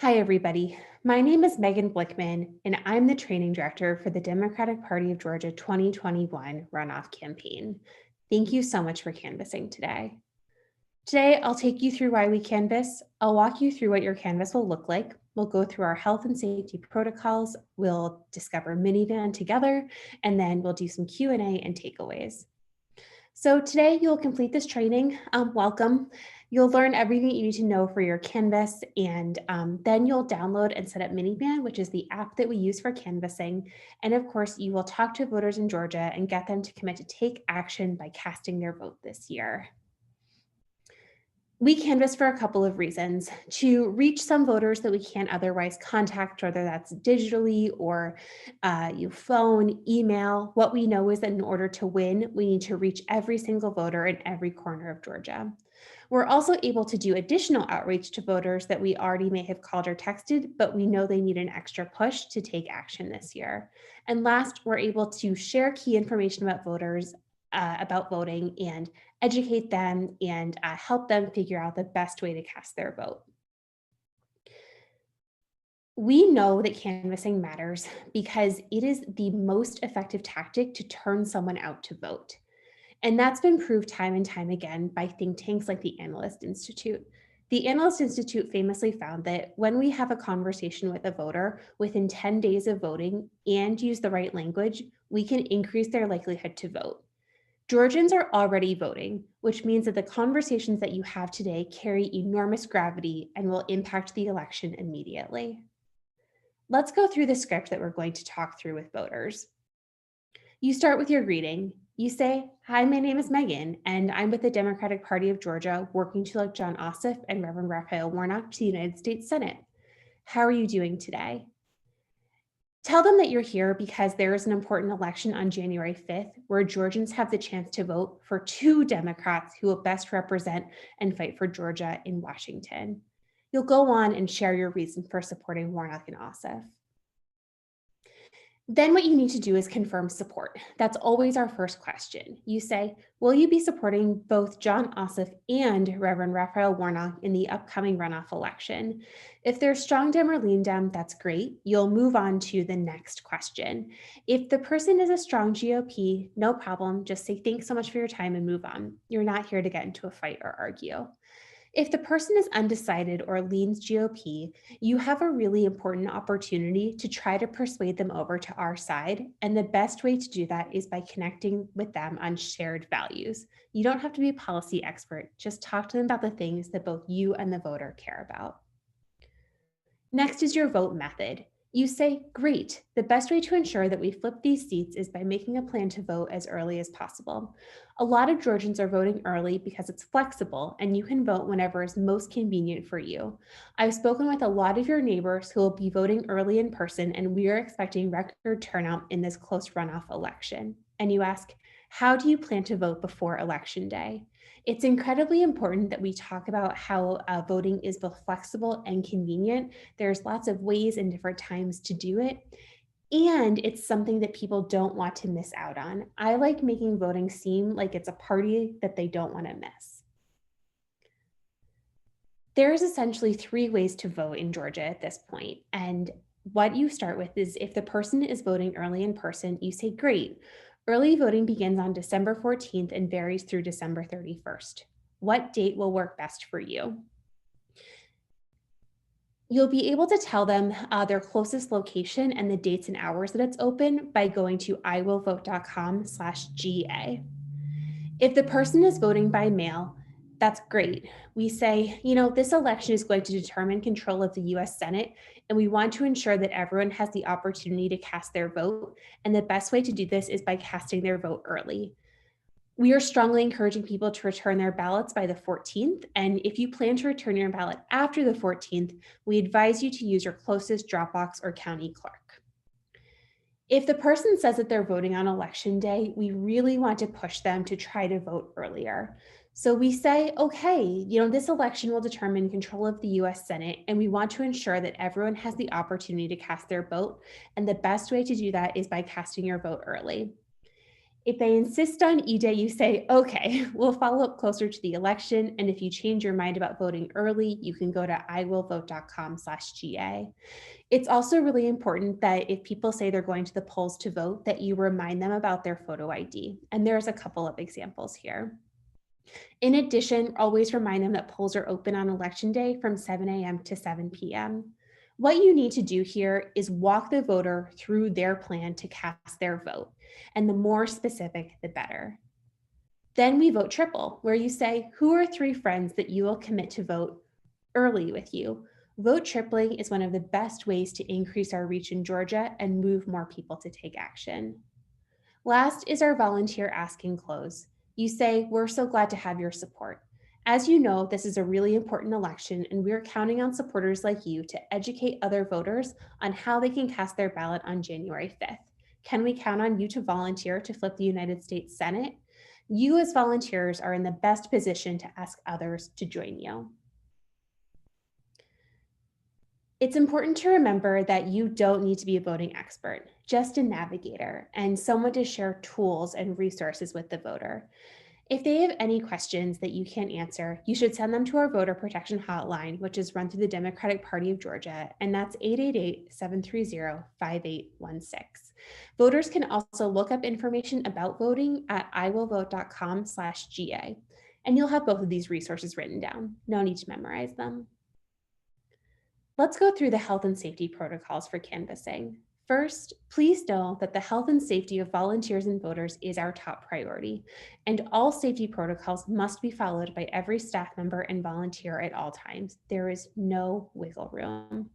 Hi, everybody. My name is Megan Blickman, and I'm the training director for the Democratic Party of Georgia 2021 runoff campaign. Thank you so much for canvassing today. Today, I'll take you through why we canvass. I'll walk you through what your canvass will look like. We'll go through our health and safety protocols. We'll discover MINIVAN together, and then we'll do some Q&A and takeaways. So today you'll complete this training. Welcome. You'll learn everything you need to know for your Canvas, and then you'll download and set up MINIVAN, which is the app that we use for canvassing. And of course, you will talk to voters in Georgia and get them to commit to take action by casting their vote this year. We canvass for a couple of reasons: to reach some voters that we can't otherwise contact, whether that's digitally or you phone, email. What we know is that in order to win, we need to reach every single voter in every corner of Georgia. We're also able to do additional outreach to voters that we already may have called or texted, but we know they need an extra push to take action this year. And last, we're able to share key information about voters, about voting, and educate them and help them figure out the best way to cast their vote. We know that canvassing matters because it is the most effective tactic to turn someone out to vote. And that's been proved time and time again by think tanks like the Analyst Institute. The Analyst Institute famously found that when we have a conversation with a voter within 10 days of voting and use the right language, we can increase their likelihood to vote. Georgians are already voting, which means that the conversations that you have today carry enormous gravity and will impact the election immediately. Let's go through the script that we're going to talk through with voters. You start with your greeting. You say, "Hi, my name is Megan, and I'm with the Democratic Party of Georgia, working to elect John Ossoff and Reverend Raphael Warnock to the United States Senate. How are you doing today?" Tell them that you're here because there is an important election on January 5th where Georgians have the chance to vote for two Democrats who will best represent and fight for Georgia in Washington. You'll go on and share your reason for supporting Warnock and Ossoff. Then what you need to do is confirm support. That's always our first question. You say, will you be supporting both John Ossoff and Reverend Raphael Warnock in the upcoming runoff election? If they're strong Dem or lean Dem, that's great. You'll move on to the next question. If the person is a strong GOP, no problem. Just say thanks so much for your time and move on. You're not here to get into a fight or argue. If the person is undecided or leans GOP, you have a really important opportunity to try to persuade them over to our side. And the best way to do that is by connecting with them on shared values. You don't have to be a policy expert, just talk to them about the things that both you and the voter care about. Next is your vote method. You say, great, the best way to ensure that we flip these seats is by making a plan to vote as early as possible. A lot of Georgians are voting early because it's flexible and you can vote whenever is most convenient for you. I've spoken with a lot of your neighbors who will be voting early in person, and we are expecting record turnout in this close runoff election. And you ask, how do you plan to vote before Election Day? It's incredibly important that we talk about how voting is both flexible and convenient. There's lots of ways and different times to do it. And it's something that people don't want to miss out on. I like making voting seem like it's a party that they don't want to miss. There's essentially three ways to vote in Georgia at this point. And what you start with is, if the person is voting early in person, you say, great. Early voting begins on December 14th and varies through December 31st. What date will work best for you? You'll be able to tell them their closest location and the dates and hours that it's open by going to iwillvote.com/GA. If the person is voting by mail, that's great. We say, this election is going to determine control of the US Senate, and we want to ensure that everyone has the opportunity to cast their vote. And the best way to do this is by casting their vote early. We are strongly encouraging people to return their ballots by the 14th. And if you plan to return your ballot after the 14th, we advise you to use your closest drop box or county clerk. If the person says that they're voting on Election Day, we really want to push them to try to vote earlier. So we say, okay, this election will determine control of the US Senate, and we want to ensure that everyone has the opportunity to cast their vote. And the best way to do that is by casting your vote early. If they insist on E-Day, you say, okay, we'll follow up closer to the election. And if you change your mind about voting early, you can go to iwillvote.com/GA. It's also really important that if people say they're going to the polls to vote, that you remind them about their photo ID. And there's a couple of examples here. In addition, always remind them that polls are open on election day from 7 a.m. to 7 p.m. What you need to do here is walk the voter through their plan to cast their vote. And the more specific, the better. Then we vote triple, where you say, who are 3 friends that you will commit to vote early with you? Vote tripling is one of the best ways to increase our reach in Georgia and move more people to take action. Last is our volunteer ask and close. You say, we're so glad to have your support. As you know, this is a really important election, and we're counting on supporters like you to educate other voters on how they can cast their ballot on January 5th. Can we count on you to volunteer to flip the United States Senate? You as volunteers are in the best position to ask others to join you. It's important to remember that you don't need to be a voting expert, just a navigator and someone to share tools and resources with the voter. If they have any questions that you can't answer, you should send them to our voter protection hotline, which is run through the Democratic Party of Georgia, and that's 888-730-5816. Voters can also look up information about voting at iwillvote.com/GA, and you'll have both of these resources written down. No need to memorize them. Let's go through the health and safety protocols for canvassing. First, please know that the health and safety of volunteers and voters is our top priority, and all safety protocols must be followed by every staff member and volunteer at all times. There is no wiggle room.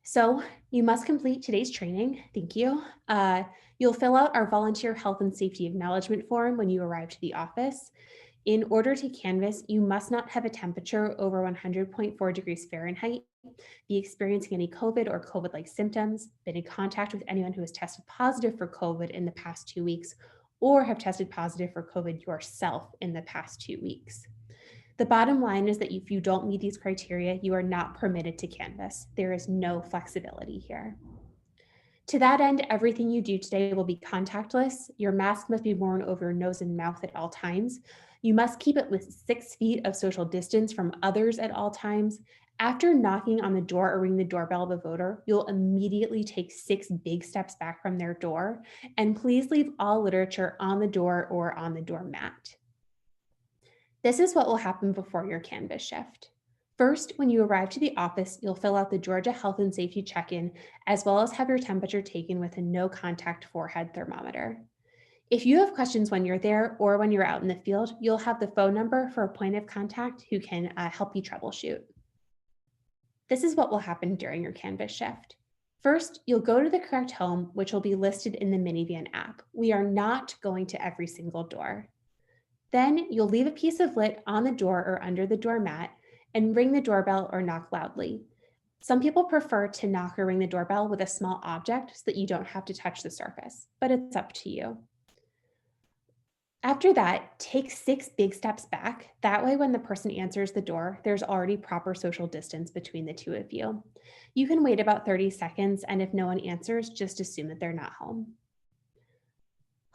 So you must complete today's training. Thank you. You'll fill out our volunteer health and safety acknowledgement form when you arrive to the office. In order to canvass, you must not have a temperature over 100.4 degrees Fahrenheit, be experiencing any COVID or COVID-like symptoms, been in contact with anyone who has tested positive for COVID in the past 2 weeks, or have tested positive for COVID yourself in the past 2 weeks. The bottom line is that if you don't meet these criteria, you are not permitted to canvass. There is no flexibility here. To that end, everything you do today will be contactless. Your mask must be worn over your nose and mouth at all times. You must keep at least 6 feet of social distance from others at all times. After knocking on the door or ringing the doorbell of a voter, you'll immediately take 6 big steps back from their door. And please leave all literature on the door or on the doormat. This is what will happen before your canvass shift. First, when you arrive to the office, you'll fill out the Georgia Health and Safety check-in, as well as have your temperature taken with a no-contact forehead thermometer. If you have questions when you're there or when you're out in the field, you'll have the phone number for a point of contact who can help you troubleshoot. This is what will happen during your canvass shift. First, you'll go to the correct home, which will be listed in the MINIVAN app. We are not going to every single door. Then you'll leave a piece of lit on the door or under the doormat and ring the doorbell or knock loudly. Some people prefer to knock or ring the doorbell with a small object so that you don't have to touch the surface, but it's up to you. After that, take 6 big steps back. That way, when the person answers the door, there's already proper social distance between the two of you. You can wait about 30 seconds, and if no one answers, just assume that they're not home.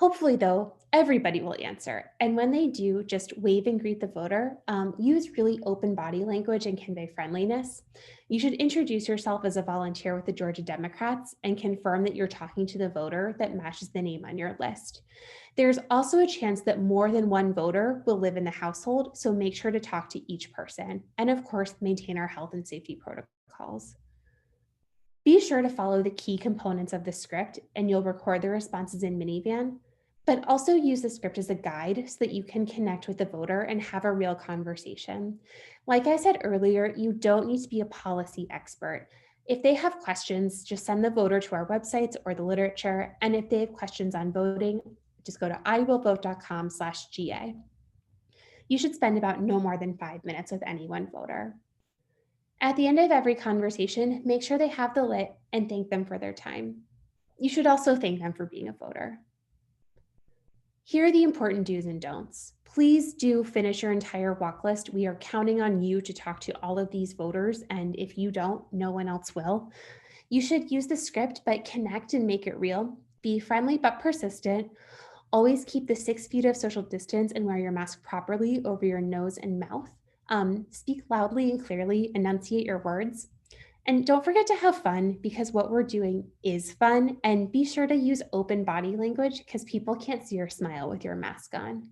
Hopefully, though, everybody will answer. And when they do, just wave and greet the voter. Use really open body language and convey friendliness. You should introduce yourself as a volunteer with the Georgia Democrats and confirm that you're talking to the voter that matches the name on your list. There's also a chance that more than one voter will live in the household, so make sure to talk to each person. And of course, maintain our health and safety protocols. Be sure to follow the key components of the script, and you'll record the responses in MINIVAN, but also use the script as a guide so that you can connect with the voter and have a real conversation. Like I said earlier, you don't need to be a policy expert. If they have questions, just send the voter to our websites or the literature, and if they have questions on voting, just go to iwillvote.com/GA. You should spend about no more than 5 minutes with any one voter. At the end of every conversation, make sure they have the lit and thank them for their time. You should also thank them for being a voter. Here are the important do's and don'ts. Please do finish your entire walk list. We are counting on you to talk to all of these voters, and if you don't, no one else will. You should use the script, but connect and make it real. Be friendly but persistent. Always keep the 6 feet of social distance and wear your mask properly over your nose and mouth. Speak loudly and clearly, enunciate your words. And don't forget to have fun because what we're doing is fun. And be sure to use open body language because people can't see your smile with your mask on.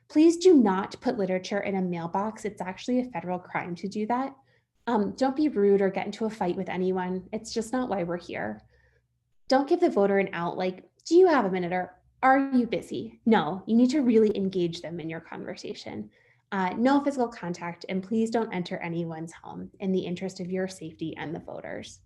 Please do not put literature in a mailbox. It's actually a federal crime to do that. Don't be rude or get into a fight with anyone. It's just not why we're here. Don't give the voter an out like, do you have a minute or are you busy? No, you need to really engage them in your conversation. No physical contact, and please don't enter anyone's home in the interest of your safety and the voters.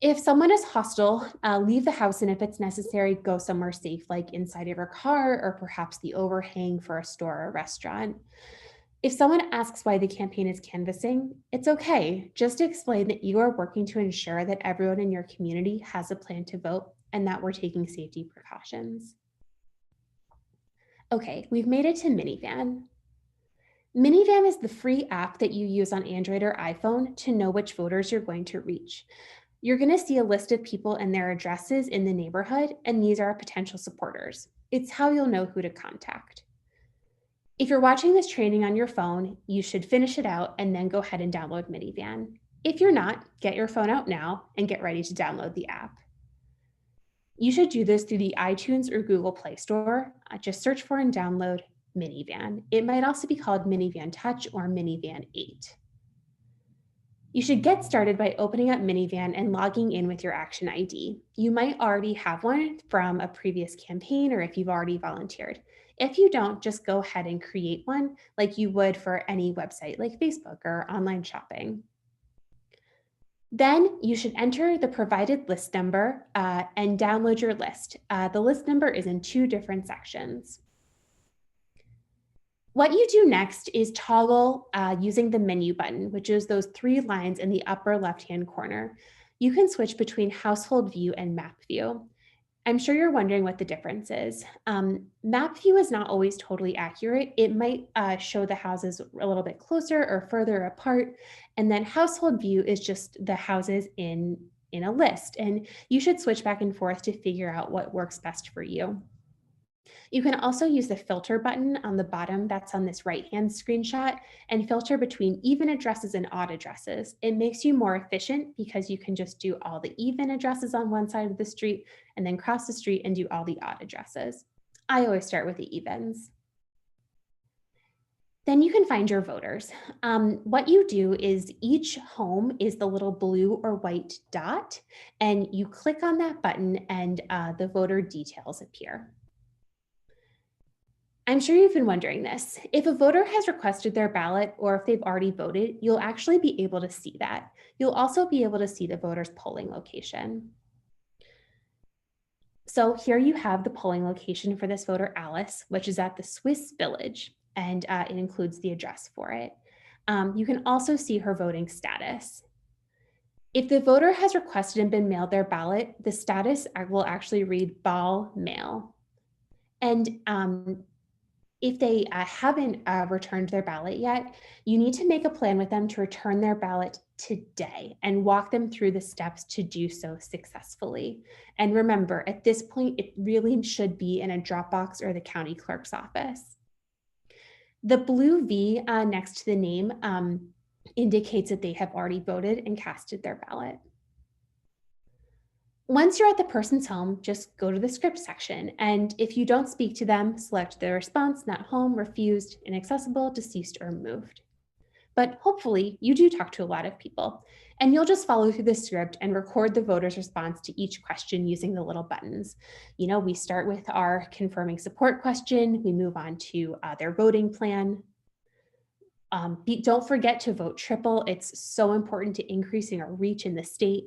If someone is hostile, leave the house, and if it's necessary, go somewhere safe, like inside of your car or perhaps the overhang for a store or restaurant. If someone asks why the campaign is canvassing, it's okay. Just explain that you are working to ensure that everyone in your community has a plan to vote and that we're taking safety precautions. Okay, we've made it to MINIVAN. MINIVAN is the free app that you use on Android or iPhone to know which voters you're going to reach. You're going to see a list of people and their addresses in the neighborhood, and these are potential supporters. It's how you'll know who to contact. If you're watching this training on your phone, you should finish it out and then go ahead and download MINIVAN. If you're not, get your phone out now and get ready to download the app. You should do this through the iTunes or Google Play Store. Just search for and download MINIVAN. It might also be called MINIVAN Touch or MINIVAN 8. You should get started by opening up MINIVAN and logging in with your Action ID. You might already have one from a previous campaign or if you've already volunteered. If you don't, just go ahead and create one like you would for any website like Facebook or online shopping. Then you should enter the provided list number and download your list. The list number is in 2 different sections. What you do next is toggle using the menu button, which is those 3 lines in the upper left-hand corner. You can switch between household view and map view. I'm sure you're wondering what the difference is. Map view is not always totally accurate. It might show the houses a little bit closer or further apart. And then household view is just the houses in a list. And you should switch back and forth to figure out what works best for you. You can also use the filter button on the bottom that's on this right-hand screenshot and filter between even addresses and odd addresses. It makes you more efficient because you can just do all the even addresses on one side of the street and then cross the street and do all the odd addresses. I always start with the evens. Then you can find your voters. What you do is each home is the little blue or white dot, and you click on that button and the voter details appear. I'm sure you've been wondering this. If a voter has requested their ballot or if they've already voted, you'll actually be able to see that. You'll also be able to see the voter's polling location. So here you have the polling location for this voter, Alice, which is at the Swiss Village, and it includes the address for it. You can also see her voting status. If the voter has requested and been mailed their ballot, the status will actually read Ball Mail. And if they haven't returned their ballot yet, you need to make a plan with them to return their ballot today and walk them through the steps to do so successfully. And remember, at this point, it really should be in a drop box or the county clerk's office. The blue V next to the name indicates that they have already voted and casted their ballot. Once you're at the person's home, just go to the script section. And if you don't speak to them, select the response, not home, refused, inaccessible, deceased, or moved. But hopefully you do talk to a lot of people, and you'll just follow through the script and record the voter's response to each question using the little buttons. You know, we start with our confirming support question. We move on to their voting plan. Don't forget to vote triple. It's so important to increasing our reach in the state.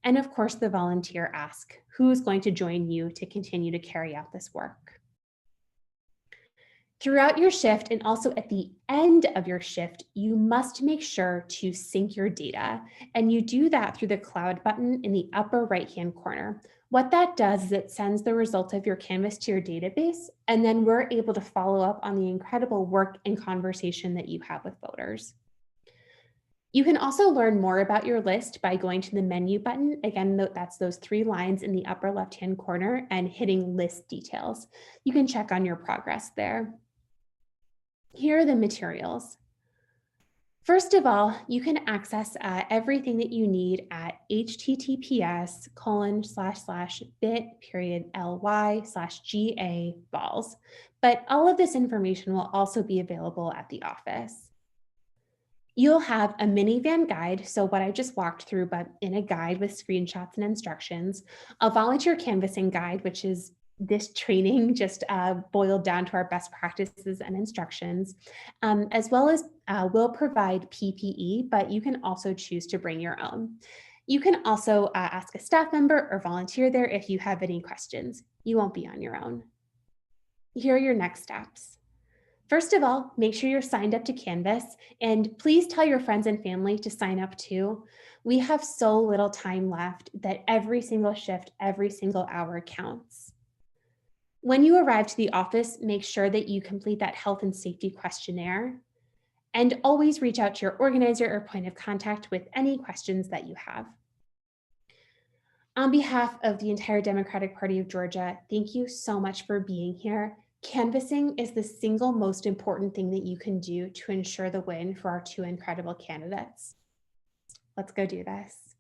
And of course, the volunteer ask, who's going to join you to continue to carry out this work? Throughout your shift and also at the end of your shift, you must make sure to sync your data. And you do that through the cloud button in the upper right-hand corner. What that does is it sends the result of your canvas to your database, and then we're able to follow up on the incredible work and conversation that you have with voters. You can also learn more about your list by going to the menu button. Again, that's those 3 lines in the upper left-hand corner and hitting list details. You can check on your progress there. Here are the materials. First of all, you can access everything that you need at https://bit.ly/ga balls. But all of this information will also be available at the office. You'll have a minivan guide, so what I just walked through, but in a guide with screenshots and instructions, a volunteer canvassing guide, which is this training just boiled down to our best practices and instructions, as well as we'll provide PPE, but you can also choose to bring your own. You can also ask a staff member or volunteer there if you have any questions. You won't be on your own. Here are your next steps. First of all, make sure you're signed up to Canvas, and please tell your friends and family to sign up too. We have so little time left that every single shift, every single hour counts. When you arrive to the office, make sure that you complete that health and safety questionnaire, and always reach out to your organizer or point of contact with any questions that you have. On behalf of the entire Democratic Party of Georgia, thank you so much for being here. Canvassing is the single most important thing that you can do to ensure the win for our 2 incredible candidates. Let's go do this.